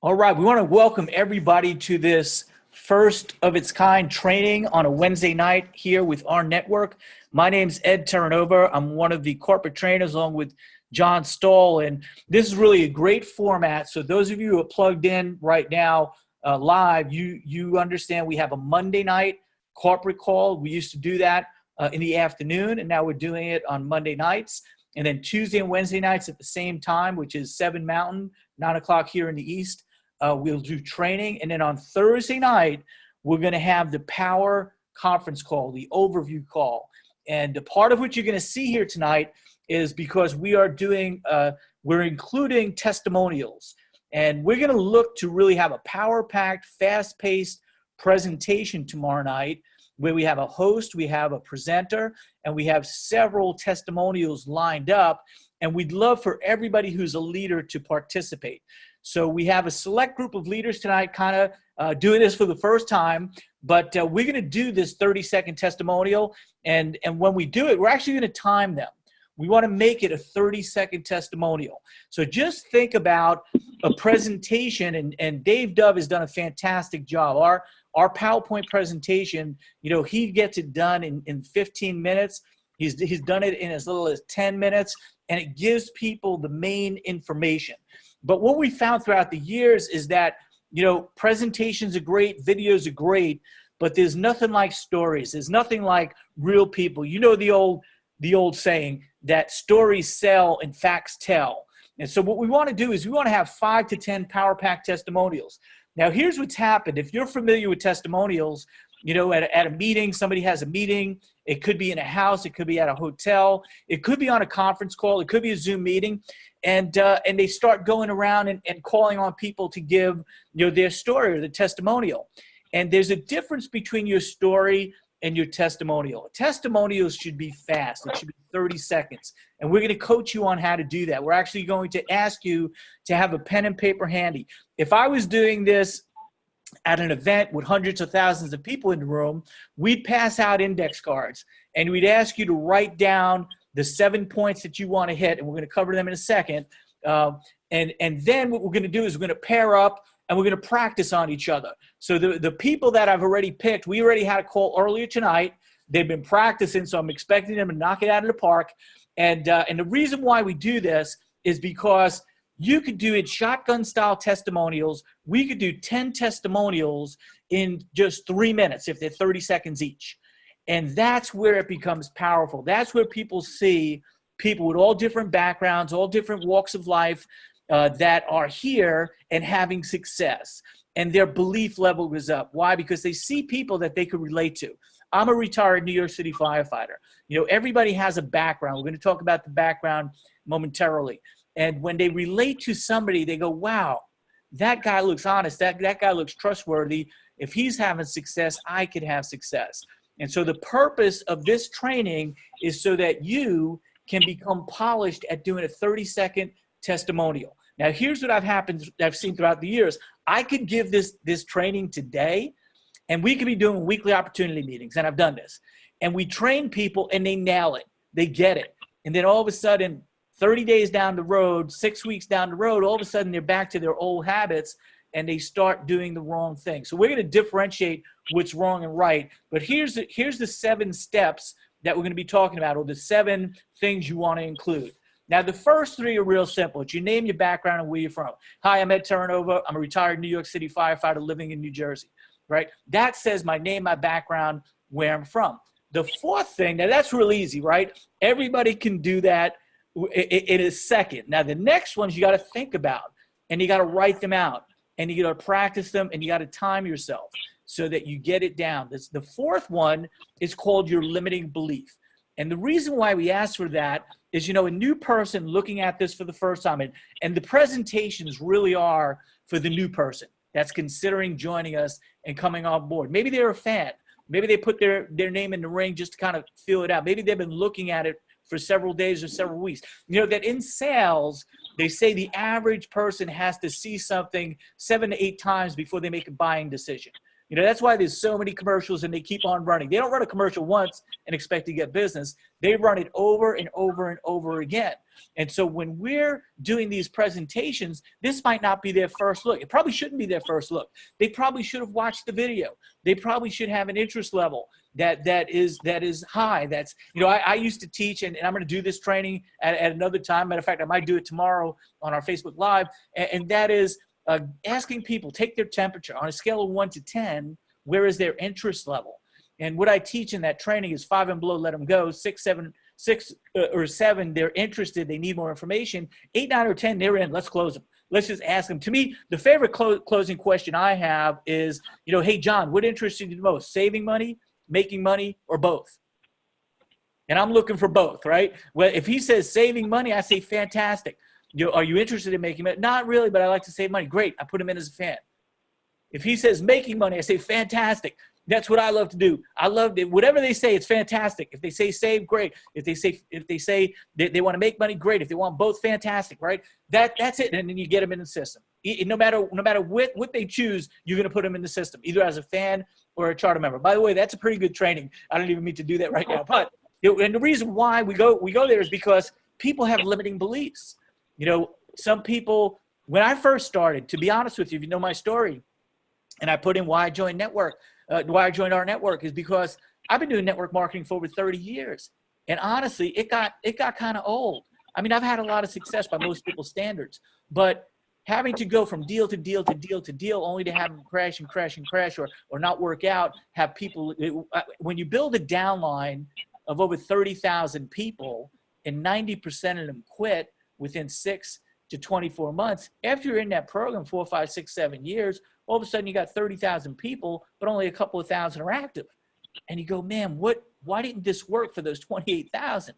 All right, we want to welcome everybody to this first of its kind training on a Wednesday night here with rNetwork. My name's Ed Tyrone. I'm one of the corporate trainers along with John Stahl, and this is really a great format. So those of you who are plugged in right now live, you understand we have a Monday night corporate call. We used to do that in the afternoon, and now we're doing it on Monday nights. And then Tuesday and Wednesday nights at the same time, which is 7 Mountain, 9 o'clock here in the East. We'll do training. And then on Thursday night, we're going to have the power conference call, the overview call. And the part of what you're going to see here tonight is because we are doing, we're including testimonials. And we're going to look to really have a power-packed, fast-paced presentation tomorrow night where we have a host, we have a presenter, and we have several testimonials lined up. And we'd love for everybody who's a leader to participate. So we have a select group of leaders tonight kind of doing this for the first time, but we're going to do this 30-second testimonial. And when we do it, we're actually going to time them. We want to make it a 30-second testimonial. So just think about a presentation, and Dave Dove has done a fantastic job. Our PowerPoint presentation, you know, he gets it done in 15 minutes. He's done it in as little as 10 minutes, and it gives people the main information. But what we found throughout the years is that, you know, presentations are great, videos are great, but there's nothing like stories. There's nothing like real people. You know the old saying that stories sell and facts tell. And so what we want to do is we want to have 5 to 10 power-packed testimonials. Now, here's what's happened. If you're familiar with testimonials, you know, at a meeting, somebody has a meeting. It could be in a house. It could be at a hotel. It could be on a conference call. It could be a Zoom meeting. And they start going around and calling on people to give, you know, their story or the testimonial. And there's a difference between your story and your testimonial. Testimonials should be fast. It should be 30 seconds. And we're going to coach you on how to do that. We're actually going to ask you to have a pen and paper handy. If I was doing this at an event with hundreds of thousands of people in the room, we'd pass out index cards and we'd ask you to write down the 7 points that you want to hit, and we're going to cover them in a second. And then what we're going to do is we're going to pair up and we're going to practice on each other. So the people that I've already picked, we already had a call earlier tonight. They've been practicing, so I'm expecting them to knock it out of the park. And the reason why we do this is because you could do it shotgun-style testimonials. We could do 10 testimonials in just 3 minutes if they're 30 seconds each. And that's where it becomes powerful. That's where people see people with all different backgrounds, all different walks of life that are here and having success. And their belief level goes up. Why? Because they see people that they could relate to. I'm a retired New York City firefighter. You know, everybody has a background. We're going to talk about the background momentarily. And when they relate to somebody, they go, wow, that guy looks honest. That guy looks trustworthy. If he's having success, I could have success. And so the purpose of this training is so that you can become polished at doing a 30-second testimonial. Now, here's what I've seen throughout the years. I could give this training today, and we could be doing weekly opportunity meetings, and I've done this. And we train people, and they nail it. They get it. And then all of a sudden, 30 days down the road, 6 weeks down the road, all of a sudden they're back to their old habits, and they start doing the wrong thing. So we're going to differentiate what's wrong and right. But here's the 7 steps that we're going to be talking about, or the 7 things you want to include. Now, the first 3 are real simple. It's your name, your background, and where you're from. Hi, I'm Ed Tyrone. I'm a retired New York City firefighter living in New Jersey, right? That says my name, my background, where I'm from. The 4th thing, now that's real easy, right? Everybody can do that in a second. Now, the next ones you got to think about, and you got to write them out, and you got to practice them, and you got to time yourself so that you get it down. The 4th one is called your limiting belief. And the reason why we ask for that is, you know, a new person looking at this for the first time, and the presentations really are for the new person that's considering joining us and coming on board. Maybe they're a fan. Maybe they put their name in the ring just to kind of feel it out. Maybe they've been looking at it for several days or several weeks. You know, that in sales, they say the average person has to see something 7 to 8 times before they make a buying decision. You know, that's why there's so many commercials and they keep on running. They don't run a commercial once and expect to get business. They run it over and over and over again. And so when we're doing these presentations, this might not be their first look. It probably shouldn't be their first look. They probably should have watched the video. They probably should have an interest level that is high. That's, you know, I used to teach, and I'm going to do this training at another time. Matter of fact, I might do it tomorrow on our Facebook Live, and that is asking people, take their temperature on a scale of 1 to 10, where is their interest level? And what I teach in that training is 5 and below, let them go. 6 or 7, they're interested, they need more information. 8, 9, or 10, they're in, let's close them. Let's just ask them. To me, the favorite closing question I have is, you know, hey, John, what interests you the most? Saving money, making money, or both? And I'm looking for both, right? Well, if he says saving money, I say, fantastic. You know, are you interested in making money? Not really, but I like to save money. Great, I put him in as a fan. If he says making money, I say, fantastic. That's what I love to do. I love it. Whatever they say, it's fantastic. If they say save, great. If they say they want to make money, great. If they want both, fantastic, right? That's it. And then you get them in the system. No matter what they choose, you're going to put them in the system, either as a fan or a charter member. By the way, that's a pretty good training. I don't even mean to do that right now. But and the reason why we go there is because people have limiting beliefs. You know, some people, when I first started, to be honest with you, if you know my story, and I put in why I joined why I joined rNetwork, is because I've been doing network marketing for over 30 years. And honestly, it got kind of old. I mean, I've had a lot of success by most people's standards, but having to go from deal to deal to deal to deal only to have them crash and crash and crash or not work out, have people, when you build a downline of over 30,000 people and 90% of them quit within 6 to 24 months, after you're in that program 4, 5, 6, 7 years, all of a sudden you got 30,000 people, but only a couple of thousand are active. And you go, man, why didn't this work for those 28,000?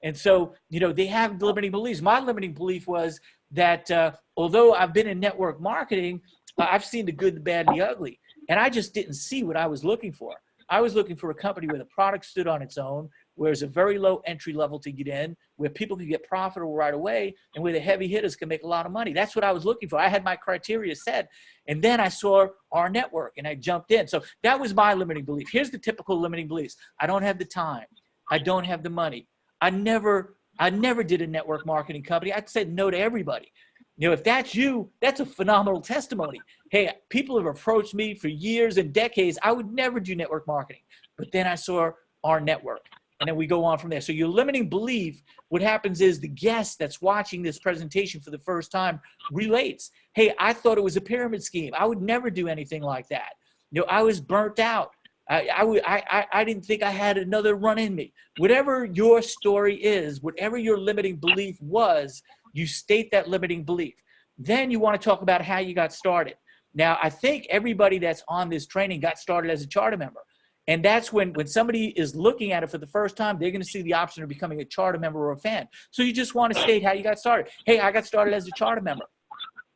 And so, you know, they have limiting beliefs. My limiting belief was that although I've been in network marketing, I've seen the good, the bad, and the ugly. And I just didn't see what I was looking for. I was looking for a company where the product stood on its own, where it's a very low entry level to get in, where people can get profitable right away, and where the heavy hitters can make a lot of money. That's what I was looking for. I had my criteria set, and then I saw rNetwork, and I jumped in. So that was my limiting belief. Here's the typical limiting beliefs. I don't have the time. I don't have the money. I never did a network marketing company. I said no to everybody. You know, if that's you, that's a phenomenal testimony. Hey, people have approached me for years and decades. I would never do network marketing. But then I saw rNetwork, and then we go on from there. So your limiting belief, what happens is the guest that's watching this presentation for the first time relates. Hey, I thought it was a pyramid scheme. I would never do anything like that. You know, I was burnt out. I didn't think I had another run in me. Whatever your story is, whatever your limiting belief was, you state that limiting belief. Then you want to talk about how you got started. Now, I think everybody that's on this training got started as a charter member. And that's when somebody is looking at it for the first time, they're going to see the option of becoming a charter member or a fan. So you just want to state how you got started. Hey, I got started as a charter member.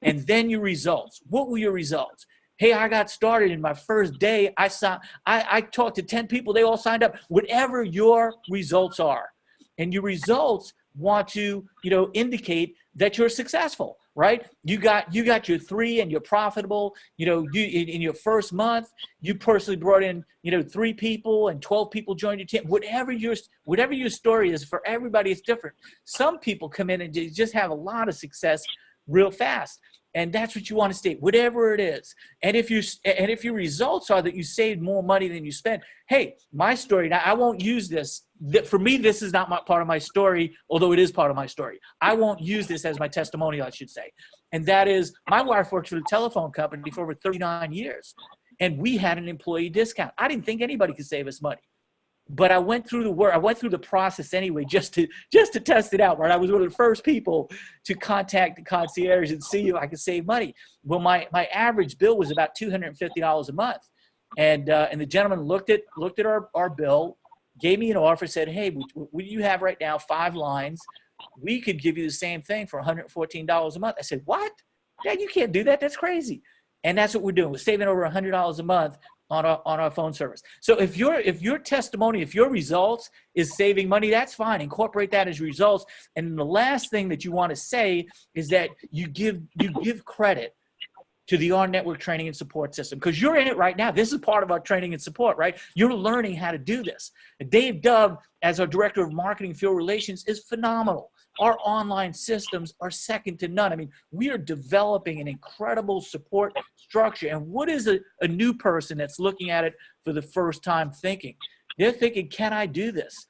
And then your results. What were your results? Hey, I got started in my first day. I talked to 10 people. They all signed up. Whatever your results are. And your results want to, you know, indicate that you're successful, right? You got your 3 and you're profitable. You know, in your first month, you personally brought in, you know, 3 people and 12 people joined your team. Whatever your story is, for everybody, it's different. Some people come in and just have a lot of success real fast. And that's what you want to state, whatever it is. And if your results are that you saved more money than you spent, hey, my story, now I won't use this. For me, this is not part of my story, although it is part of my story. I won't use this as my testimonial, I should say. And that is, my wife worked for the telephone company for over 39 years. And we had an employee discount. I didn't think anybody could save us money. But I went through the work. I went through the process anyway, just to test it out. Right, I was one of the first people to contact the concierge and see if I could save money. Well, my average bill was about $250 a month, and the gentleman looked at our bill, gave me an offer, said, "Hey, what you have right now, 5 lines. We could give you the same thing for $114 a month." I said, "What? Dad, you can't do that. That's crazy." And that's what we're doing. We're saving over $100 a month on our phone service. So if your testimony, if your results is saving money, that's fine. Incorporate that as results. And the last thing that you want to say is that you give credit to the rNetwork training and support system, because you're in it right now. This is part of our training and support, right? You're learning how to do this. And Dave Dove, as our Director of Marketing and Field Relations, is phenomenal. Our online systems are second to none. I mean, we are developing an incredible support structure. And what is a new person that's looking at it for the first time thinking? They're thinking, can I do this?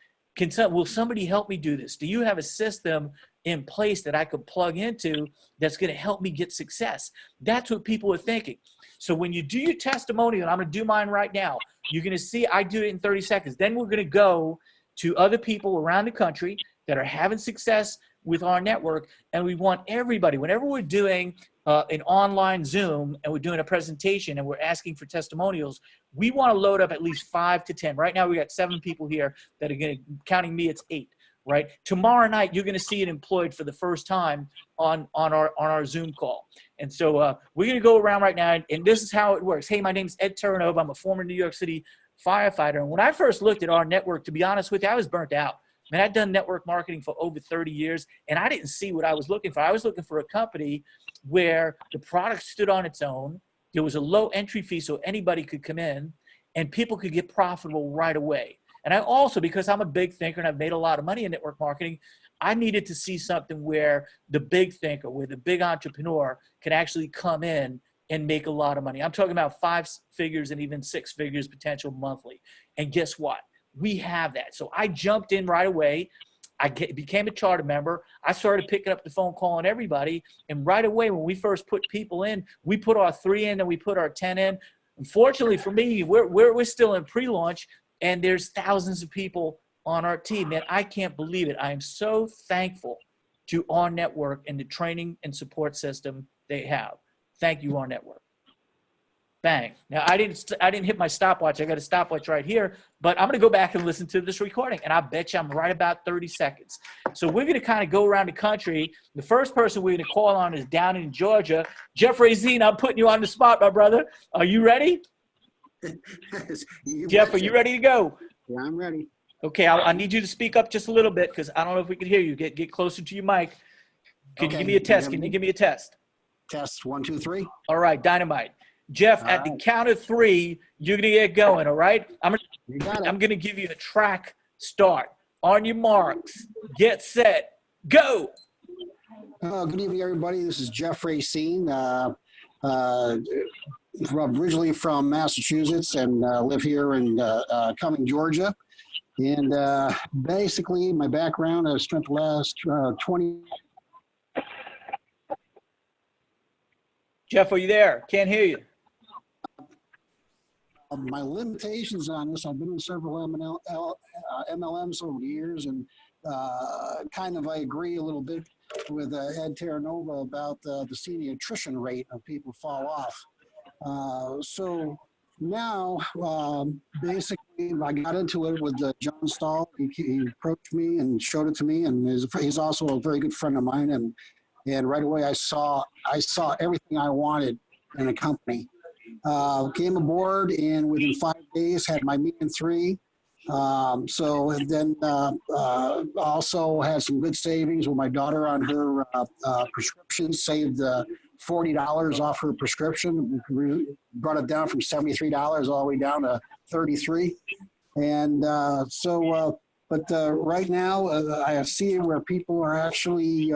Will somebody help me do this? Do you have a system in place that I could plug into that's going to help me get success? That's what people are thinking. So when you do your testimonial, and I'm going to do mine right now, you're going to see I do it in 30 seconds. Then we're going to go to other people around the country that are having success with rNetwork. And we want everybody, whenever we're doing an online Zoom and we're doing a presentation and we're asking for testimonials, we want to load up at least 5 to 10. Right now, we got 7 people here that are going to, counting me, it's 8. Right? Tomorrow night, you're going to see it employed for the first time on our Zoom call. And so we're going to go around right now, and this is how it works. Hey, my name's Ed Tyrone. I'm a former New York City firefighter. And when I first looked at rNetwork, to be honest with you, I was burnt out. Man, I'd done network marketing for over 30 years, and I didn't see what I was looking for. I was looking for a company where the product stood on its own. There was a low entry fee so anybody could come in, and people could get profitable right away. And I also, because I'm a big thinker and I've made a lot of money in network marketing, I needed to see something where the big thinker, where the big entrepreneur can actually come in and make a lot of money. I'm talking about 5 figures and even 6 figures potential monthly. And guess what? We have that. So I jumped in right away. I became a charter member. I started picking up the phone, calling everybody. And right away, when we first put people in, we put our 3 in and we put our 10 in. Unfortunately for me, we're still in pre-launch. And there's thousands of people on our team. Man, I can't believe it. I am so thankful to rNetwork and the training and support system they have. Thank you, rNetwork. Bang. Now, I didn't hit my stopwatch. I got a stopwatch right here. But I'm going to go back and listen to this recording. And I bet you I'm right about 30 seconds. So we're going to kind of go around the country. The first person we're going to call on is down in Georgia. Jeff Racine, I'm putting you on the spot, my brother. Are you ready? Jeff, are you ready to go? Yeah, I'm ready. Okay, I need you to speak up just a little bit because I don't know if we can hear you. Get closer to your mic. Can you give me a test? Can you give me a test? Test 1, 2, 3. All right, dynamite. Jeff, at the count of 3, you're gonna get going. All right. I'm gonna give you a track start. On your marks, get set, go. Good evening, everybody. This is Jeff Racine. Originally from Massachusetts and live here in Cumming, Georgia. And basically, my background, I've spent the last 20. Jeff, are you there? Can't hear you. My limitations on this, I've been in several MLMs over the years, and kind of I agree a little bit with Ed Terranova about the seeing the attrition rate of people fall off. So now, basically, I got into it with John Stahl. He approached me and showed it to me, and he's also a very good friend of mine. And right away, I saw everything I wanted in a company. Came aboard, and within 5 days, had my meeting 3. So then also had some good savings with my daughter on her prescription, saved $40 off her prescription, brought it down from $73 all the way down to $33. And but right now I see where people are actually,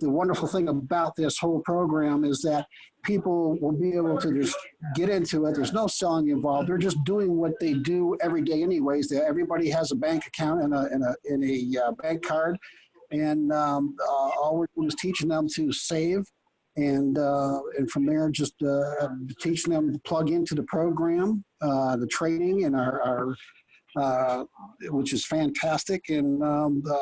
the wonderful thing about this whole program is that people will be able to just get into it. There's no selling involved. They're just doing what they do every day anyways. Everybody has a bank account and a bank card. And all we're doing is teaching them to save. And from there, just teaching them to plug into the program, the training, and our which is fantastic, and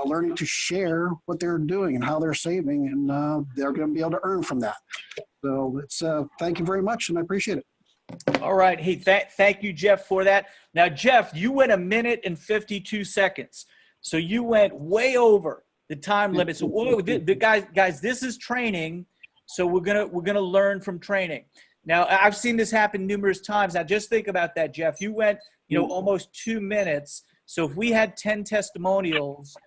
learning to share what they're doing and how they're saving, and they're going to be able to earn from that. So it's thank you very much, and I appreciate it. All right. Hey, thank you, Jeff, for that. Now, Jeff, you went 1 minute and 52 seconds. So you went way over the time limit. So guys, this is training. So we're gonna learn from training. Now, I've seen this happen numerous times. Now, just think about that, Jeff. You went, almost 2 minutes. So if we had 10 testimonials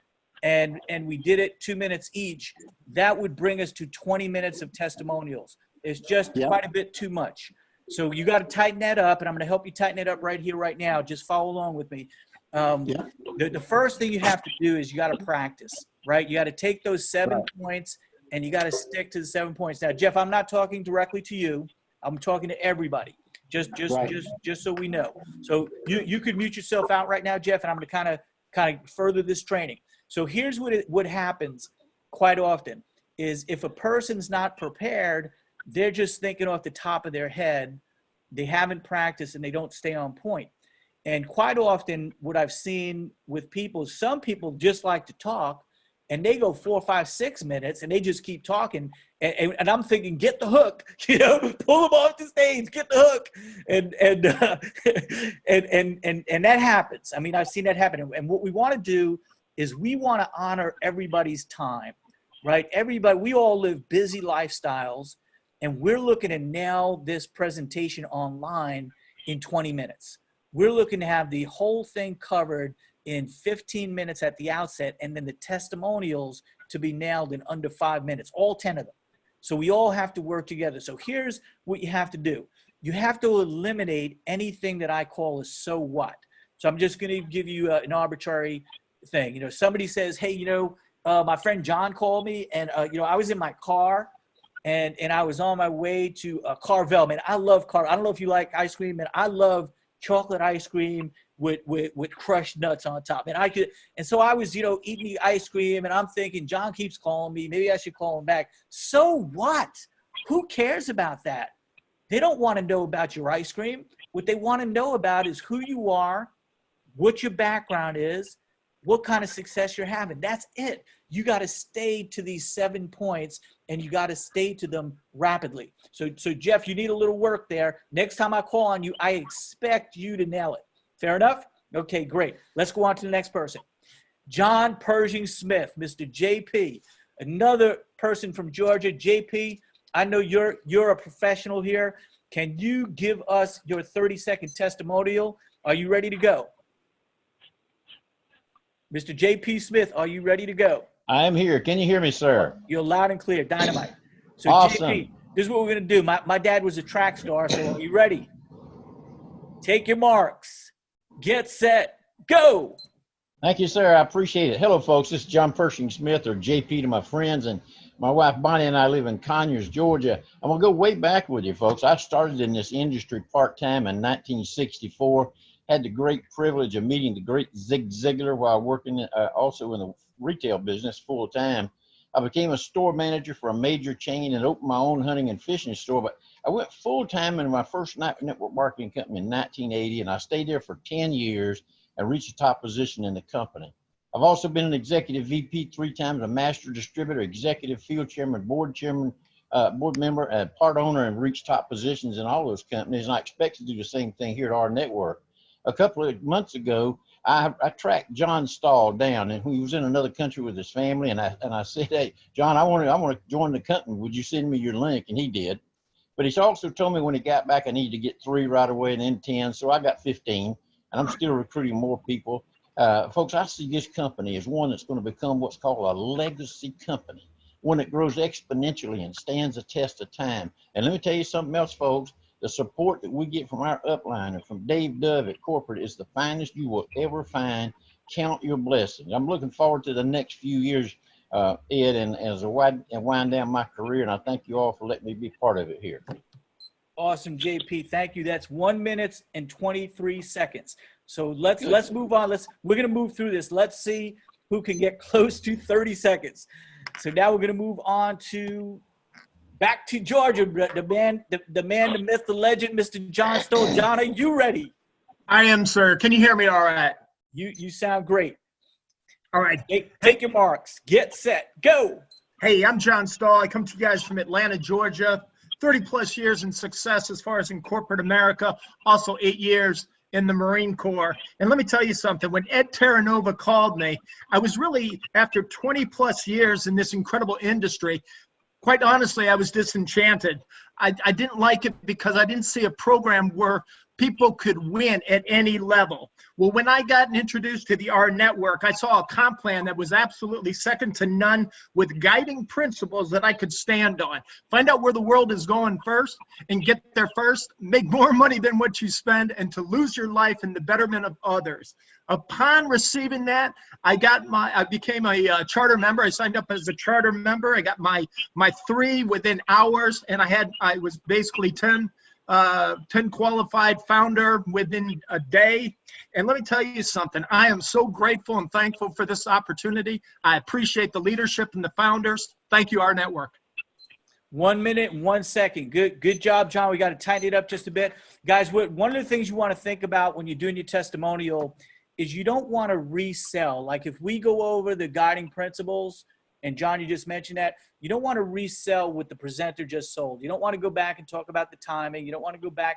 and we did it 2 minutes each, that would bring us to 20 minutes of testimonials. is just quite a bit too much. So you got to tighten that up, and I'm going to help you tighten it up right here, right now. Just follow along with me. The first thing you have to do is you got to practice, right? You got to take those 7 points, and you got to stick to the 7 points. Now, Jeff, I'm not talking directly to you. I'm talking to everybody. Just so we know. So you could mute yourself out right now, Jeff, and I'm going to kind of further this training. So here's what happens quite often is if a person's not prepared, they're just thinking off the top of their head. They haven't practiced and they don't stay on point. And quite often what I've seen with people, some people just like to talk and they go 4, 5, 6 minutes and they just keep talking. And I'm thinking, get the hook, pull them off the stage, get the hook. And that happens. I mean, I've seen that happen. And what we want to do is we want to honor everybody's time, right? Everybody, we all live busy lifestyles, and we're looking to nail this presentation online in 20 minutes. We're looking to have the whole thing covered in 15 minutes at the outset, and then the testimonials to be nailed in under 5 minutes, all 10 of them. So we all have to work together. So here's what you have to do. You have to eliminate anything that I call a so what. So I'm just going to give you an arbitrary thing. Somebody says, hey, my friend John called me, and I was in my car and I was on my way to Carvel. Man, I love I don't know if you like ice cream, and I love chocolate ice cream with crushed nuts on top. And so I was, eating the ice cream, and I'm thinking, John keeps calling me. Maybe I should call him back. So what? Who cares about that? They don't want to know about your ice cream. What they want to know about is who you are, what your background is, what kind of success you're having. That's it. You got to stay to these 7 points, and you got to stay to them rapidly. So Jeff, you need a little work there. Next time I call on you, I expect you to nail it. Fair enough? Okay, great. Let's go on to the next person. John Pershing Smith, Mr. JP, another person from Georgia. JP, I know you're a professional here. Can you give us your 30-second testimonial? Are you ready to go? Mr. JP Smith, are you ready to go? I am here. Can you hear me, sir? You're loud and clear. Dynamite. So awesome. JP, this is what we're going to do. My dad was a track star, so are you ready? Take your marks. Get set. Go. Thank you, sir. I appreciate it. Hello, folks. This is John Pershing Smith, or JP to my friends, and my wife Bonnie and I live in Conyers, Georgia. I'm going to go way back with you, folks. I started in this industry part-time in 1964. Had the great privilege of meeting the great Zig Ziglar while working also in the retail business full-time. I became a store manager for a major chain and opened my own hunting and fishing store. But I went full-time in my first network marketing company in 1980, and I stayed there for 10 years and reached a top position in the company. I've also been an executive VP 3 times, a master distributor, executive field chairman, board member, part owner, and reached top positions in all those companies. And I expect to do the same thing here at rNetwork. A couple of months ago, I tracked John Stahl down, and he was in another country with his family. And I said, "Hey, John, I want to join the company. Would you send me your link?" And he did. But he also told me when he got back, I needed to get 3 right away and then 10. So I got 15, and I'm still recruiting more people. Folks, I see this company as one that's going to become what's called a legacy company, one that grows exponentially and stands the test of time. And let me tell you something else, folks. The support that we get from our upline and from Dave Dove at corporate is the finest you will ever find. Count your blessings. I'm looking forward to the next few years, Ed, and as I wind down my career, and I thank you all for letting me be part of it here. Awesome, JP. Thank you. That's 1 minute and 23 seconds. So let's move on. We're going to move through this. Let's see who can get close to 30 seconds. So now we're going to move on to back to Georgia, the man, the myth, the legend, Mr. John Stoll. John, are you ready? I am, sir. Can you hear me all right? You sound great. All right. Take your marks. Get set. Go. Hey, I'm John Stahl. I come to you guys from Atlanta, Georgia. 30-plus years in success as far as in corporate America. Also 8 years in the Marine Corps. And let me tell you something. When Ed Terranova called me, I was really, after 20-plus years in this incredible industry, quite honestly, I was disenchanted. I didn't like it because I didn't see a program where people could win at any level. Well, when I got introduced to the rNetwork, I saw a comp plan that was absolutely second to none, with guiding principles that I could stand on. Find out where the world is going first and get there first, make more money than what you spend, and to lose your life in the betterment of others. Upon receiving that, I became a charter member. I signed up as a charter member. I got my 3 within hours, and I was basically 10 qualified founder within a day. And let me tell you something. I am so grateful and thankful for this opportunity. I appreciate the leadership and the founders. Thank you, rNetwork. 1 minute and 1 second. Good job, John. We got to tighten it up just a bit. Guys, one of the things you want to think about when you're doing your testimonial is you don't want to resell. Like if we go over the guiding principles, and John, you just mentioned that, you don't want to resell what the presenter just sold. You don't want to go back and talk about the timing. You don't want to go back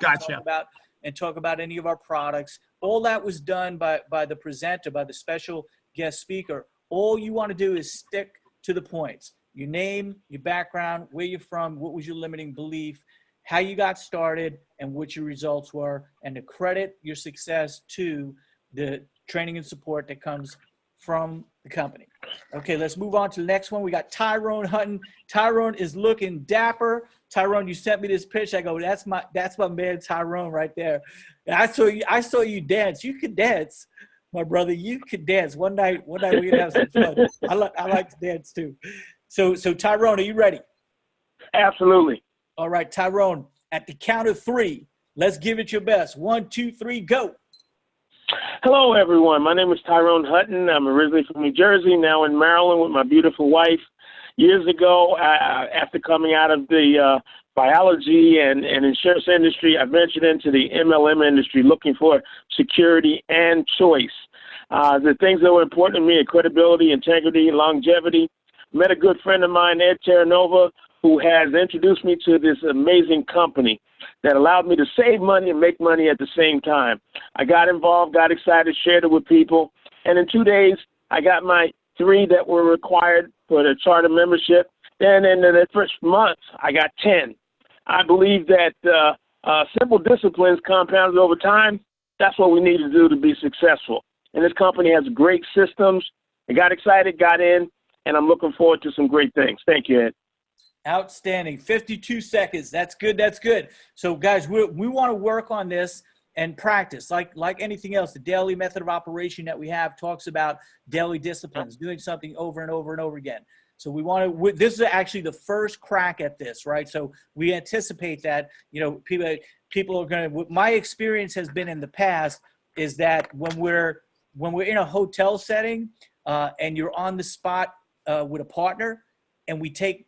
and talk about any of our products. All that was done by the presenter, by the special guest speaker. All you want to do is stick to the points. Your name, your background, where you're from, what was your limiting belief, how you got started, and what your results were, and to credit your success to the training and support that comes from the company. Okay, let's move on to the next one. We got Tyrone Hutton. Tyrone is looking dapper. Tyrone, you sent me this picture. I go, that's my man Tyrone right there. And I saw you dance. You could dance, my brother. You could dance. One night we're gonna have some fun. I like to dance too. So Tyrone, are you ready? Absolutely. All right, Tyrone, at the count of 3, let's give it your best. 1, 2, 3, go. Hello, everyone. My name is Tyrone Hutton. I'm originally from New Jersey, now in Maryland with my beautiful wife. Years ago, after coming out of the biology and insurance industry, I ventured into the MLM industry looking for security and choice. The things that were important to me are credibility, integrity, longevity. Met a good friend of mine, Ed Terranova, who has introduced me to this amazing company that allowed me to save money and make money at the same time. I got involved, got excited, shared it with people, and in 2 days, I got my 3 that were required for the charter membership. Then in the first month, I got 10. I believe that simple disciplines compounded over time, that's what we need to do to be successful. And this company has great systems. I got excited, got in, and I'm looking forward to some great things. Thank you, Ed. Outstanding. 52 seconds. That's good. That's good. So guys, we want to work on this and practice like anything else. The daily method of operation that we have talks about daily disciplines, doing something over and over and over again. So we want to, this is actually the first crack at this, right? So we anticipate that, people are going to, my experience has been in the past is that when we're in a hotel setting and you're on the spot with a partner, and we take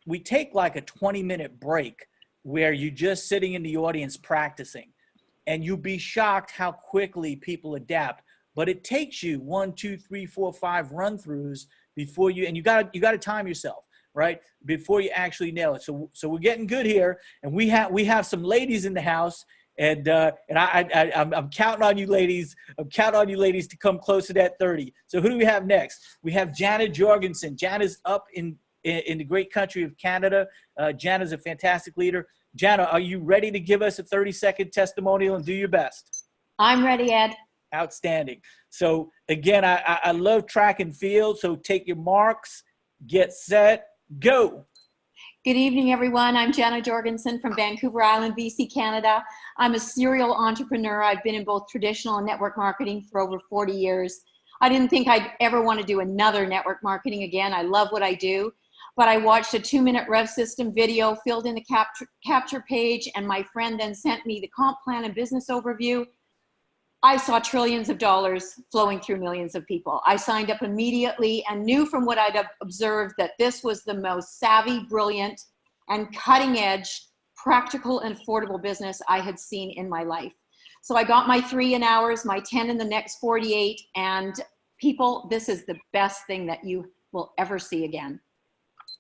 like a 20-minute break where you're just sitting in the audience practicing, and you'll be shocked how quickly people adapt. But it takes you 1, 2, 3, 4, 5 run-throughs before you got to time yourself, right? Before you actually nail it. So we're getting good here, and we have some ladies in the house, and I'm counting on you ladies. I'm counting on you ladies to come close to that 30. So who do we have next? We have Jana Jorgensen. Jana's up in the great country of Canada. Jana's a fantastic leader. Jana, are you ready to give us a 30-second testimonial and do your best? I'm ready, Ed. Outstanding. So again, I love track and field. So take your marks, get set, go. Good evening, everyone. I'm Jana Jorgensen from Vancouver Island, BC, Canada. I'm a serial entrepreneur. I've been in both traditional and network marketing for over 40 years. I didn't think I'd ever want to do another network marketing again. I love what I do. But I watched a 2-minute Rev System video, filled in the capture page, and my friend then sent me the comp plan and business overview. I saw trillions of dollars flowing through millions of people. I signed up immediately and knew from what I'd observed that this was the most savvy, brilliant, and cutting-edge, practical, and affordable business I had seen in my life. So I got my 3 in hours, my 10 in the next 48, and people, this is the best thing that you will ever see again.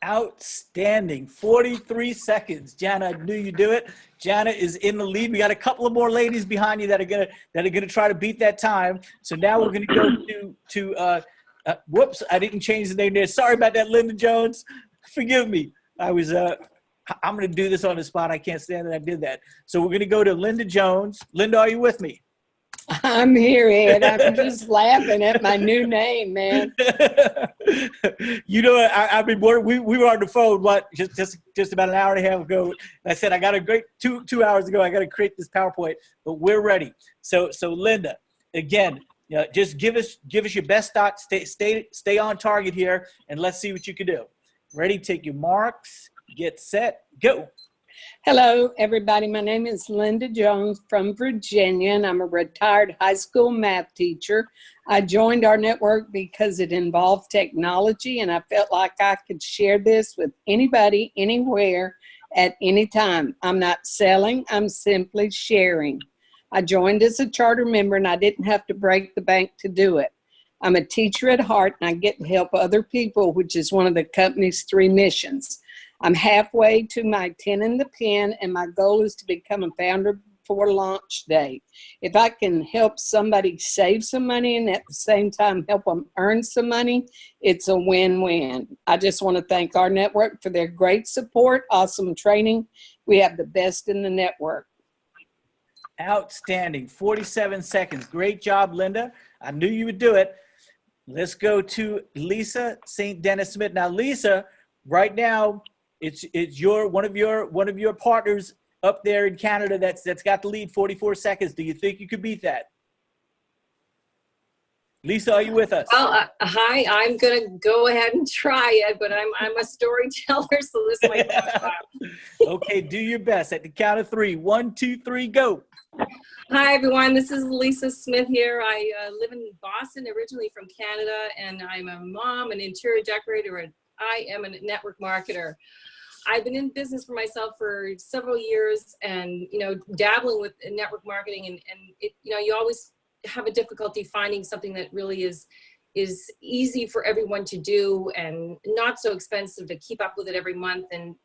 Outstanding. 43 seconds. Jana, I knew you'd do it. Jana is in the lead. We got a couple of more ladies behind you that are gonna try to beat that time. So now we're gonna go to whoops, I didn't change the name there. Sorry about that, Linda Jones. Forgive me. I was I'm going to do this on the spot. I can't stand that I did that. So we're going to go to Linda Jones. Linda, are you with me? I'm here, Ed. I'm just laughing at my new name, man. You know, I've been bored. We were on the phone just about an hour and a half ago. And I said I got a great two hours ago. I got to create this PowerPoint, but we're ready. So Linda, again, just give us your best thought. Stay on target here, and let's see what you can do. Ready? Take your marks. Get set. Go. Hello, everybody. My name is Linda Jones from Virginia, and I'm a retired high school math teacher. I joined our network because it involved technology, and I felt like I could share this with anybody, anywhere, at any time. I'm not selling. I'm simply sharing. I joined as a charter member, and I didn't have to break the bank to do it. I'm a teacher at heart, and I get to help other people, which is one of the company's 3 missions. I'm halfway to my 10 in the pen, and my goal is to become a founder before launch day. If I can help somebody save some money and at the same time help them earn some money, it's a win-win. I just want to thank our network for their great support, awesome training. We have the best in the network. Outstanding. 47 seconds. Great job, Linda. I knew you would do it. Let's go to Lisa St. Dennis Smith. Now, Lisa, right now, it's one of your partners up there in Canada that's got the lead. 44 seconds. Do you think you could beat that? Lisa, are you with us? Well, hi. I'm gonna go ahead and try it, but I'm a storyteller, so this might be fun. Okay, do your best. At the count of 3. 1, 2, 3, go. Hi, everyone. This is Lisa Smith here. I live in Boston, originally from Canada, and I'm a mom, an interior decorator, and I am a network marketer. I've been in business for myself for several years, and dabbling with network marketing, and it, you always have a difficulty finding something that really is easy for everyone to do and not so expensive to keep up with it every month, and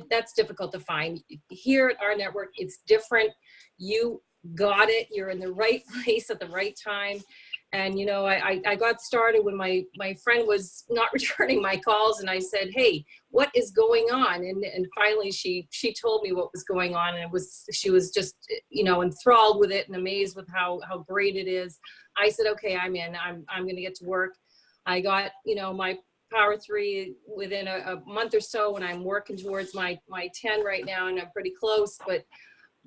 that's difficult to find. Here at our network, it's different. You got it. You're in the right place at the right time. And, I got started when my friend was not returning my calls, and I said, hey, what is going on? And finally she told me what was going on, and she was just, enthralled with it and amazed with how great it is. I said, okay, I'm in. I'm going to get to work. I got, my Power 3 within a month or so, and I'm working towards my 10 right now, and I'm pretty close. But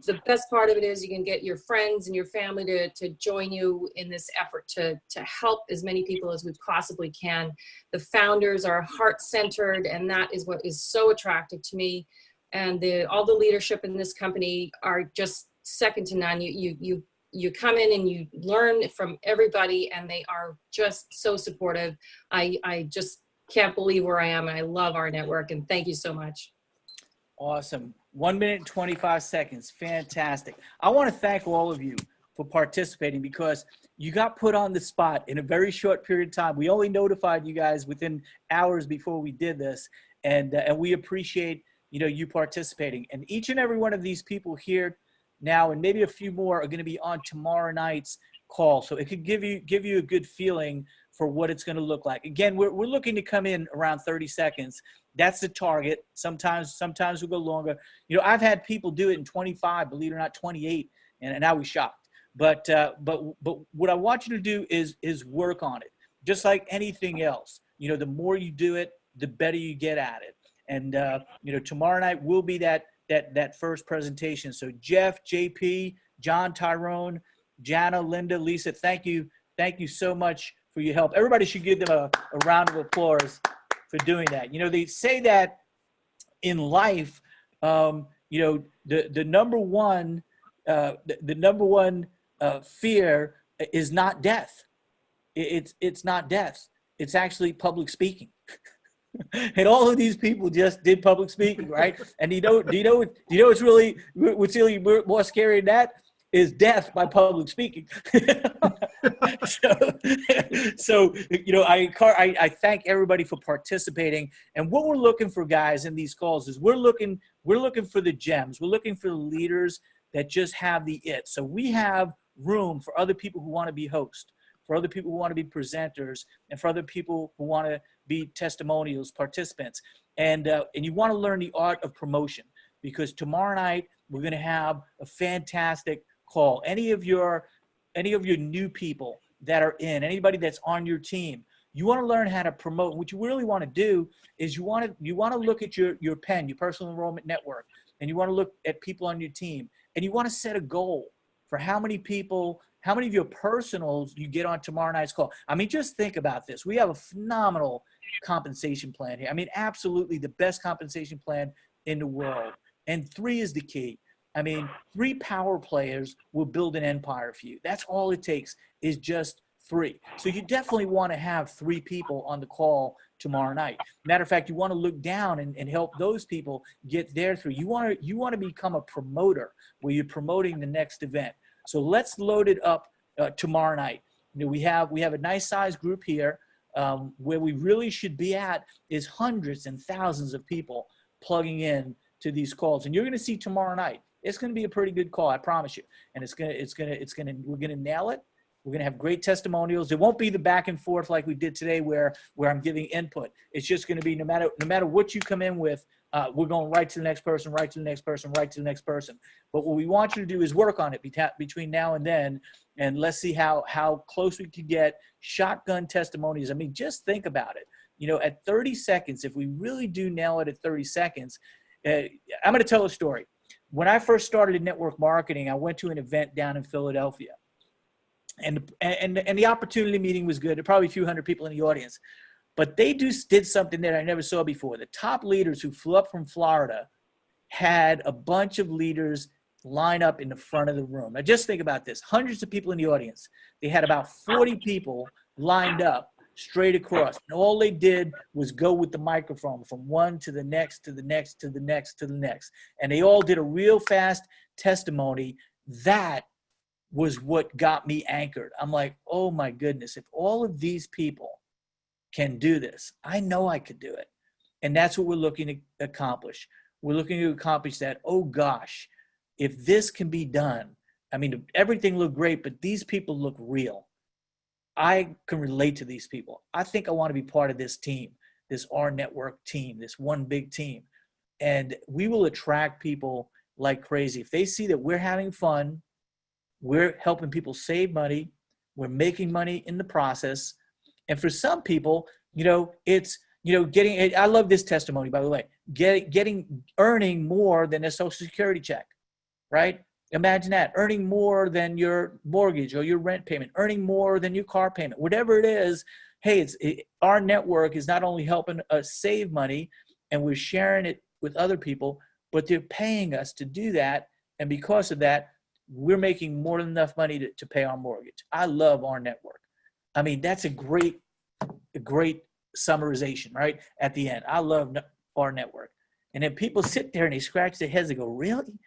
the best part of it is you can get your friends and your family to join you in this effort to help as many people as we possibly can. The founders are heart-centered, and that is what is so attractive to me. And all the leadership in this company are just second to none. You come in and you learn from everybody, and they are just so supportive. I just can't believe where I am, and I love our network, and thank you so much. Awesome. 1 minute and 25 seconds. Fantastic. I want to thank all of you for participating, because you got put on the spot in a very short period of time. We only notified you guys within hours before we did this, and we appreciate you participating. And each and every one of these people here now, and maybe a few more, are going to be on tomorrow night's call, so it could give you a good feeling for what it's going to look like. Again, we're looking to come in around 30 seconds. That's the target. Sometimes we'll go longer. I've had people do it in 25, believe it or not, 28, and I was shocked. But what I want you to do is work on it, just like anything else. The more you do it, the better you get at it. And tomorrow night will be that first presentation. So Jeff, JP, John, Tyrone, Jana, Linda, Lisa, thank you so much for your help. Everybody should give them a round of applause for doing that. They say that in life, the number one fear is not death. It's not death. It's actually public speaking. And all of these people just did public speaking, right? And what's really more scary than that is death by public speaking. So I thank everybody for participating. And what we're looking for, guys, in these calls is we're looking for the gems. We're looking for the leaders that just have the it. So we have room for other people who want to be hosts, for other people who want to be presenters, and for other people who want to be testimonials, participants. And you want to learn the art of promotion, because tomorrow night we're going to have a fantastic call. Any of your new people that are in, anybody that's on your team, you want to learn how to promote. What you really want to do is you want to look at your PEN, your personal enrollment network, and you want to look at people on your team, and you want to set a goal for how many people, how many of your personals you get on tomorrow night's call. I mean, just think about this. We have a phenomenal compensation plan here. I mean, absolutely the best compensation plan in the world. And 3 is the key. I mean, 3 power players will build an empire for you. That's all it takes, is just 3. So you definitely want to have 3 people on the call tomorrow night. Matter of fact, you want to look down and help those people get there through. You want to become a promoter where you're promoting the next event. So let's load it up tomorrow night. You know, we have a nice sized group here. Where we really should be at is hundreds and thousands of people plugging in to these calls. And you're going to see tomorrow night, it's going to be a pretty good call, I promise you. And we're going to nail it. We're going to have great testimonials. It won't be the back and forth like we did today where I'm giving input. It's just going to be no matter what you come in with, we're going right to the next person, right to the next person, right to the next person. But what we want you to do is work on it between now and then, and let's see how close we can get. Shotgun testimonies. I mean, just think about it. You know, at 30 seconds, if we really do nail it at 30 seconds, I'm going to tell a story. When I first started in network marketing, I went to an event down in Philadelphia. And the opportunity meeting was good. There were probably a few hundred people in the audience. But they did something that I never saw before. The top leaders who flew up from Florida had a bunch of leaders line up in the front of the room. Now just think about this. Hundreds of people in the audience. They had about 40 people lined up straight across. And all they did was go with the microphone from one to the next, to the next, to the next, to the next. And they all did a real fast testimony. That was what got me anchored. I'm like, oh my goodness, if all of these people can do this, I know I could do it. And that's what we're looking to accomplish. We're looking to accomplish that. Oh gosh, if this can be done, I mean, everything looked great, but these people look real. I can relate to these people. I think I want to be part of this team, this rNetwork team, this one big team. And we will attract people like crazy. If they see that we're having fun, we're helping people save money, we're making money in the process. And for some people, you know, it's, you know, I love this testimony, by the way, earning more than a Social Security check, right? Imagine that, earning more than your mortgage or your rent payment, earning more than your car payment, whatever it is. Hey, our network is not only helping us save money and we're sharing it with other people, but they're paying us to do that. And because of that, we're making more than enough money to pay our mortgage. I love our network. I mean, that's a great summarization, right? At the end, I love our network. And then people sit there and they scratch their heads and go, really?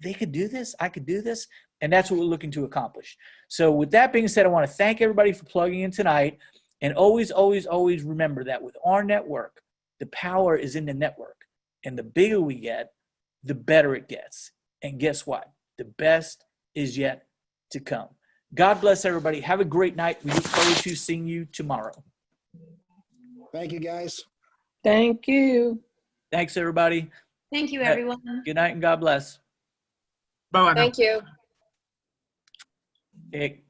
They could do this? I could do this? And that's what we're looking to accomplish. So with that being said, I want to thank everybody for plugging in tonight. And always, always, always remember that with our network, the power is in the network. And the bigger we get, the better it gets. And guess what? The best is yet to come. God bless everybody. Have a great night. We look forward to seeing you tomorrow. Thank you, guys. Thank you. Thanks, everybody. Thank you, everyone. Good night and God bless. Bye now. Thank you. Okay.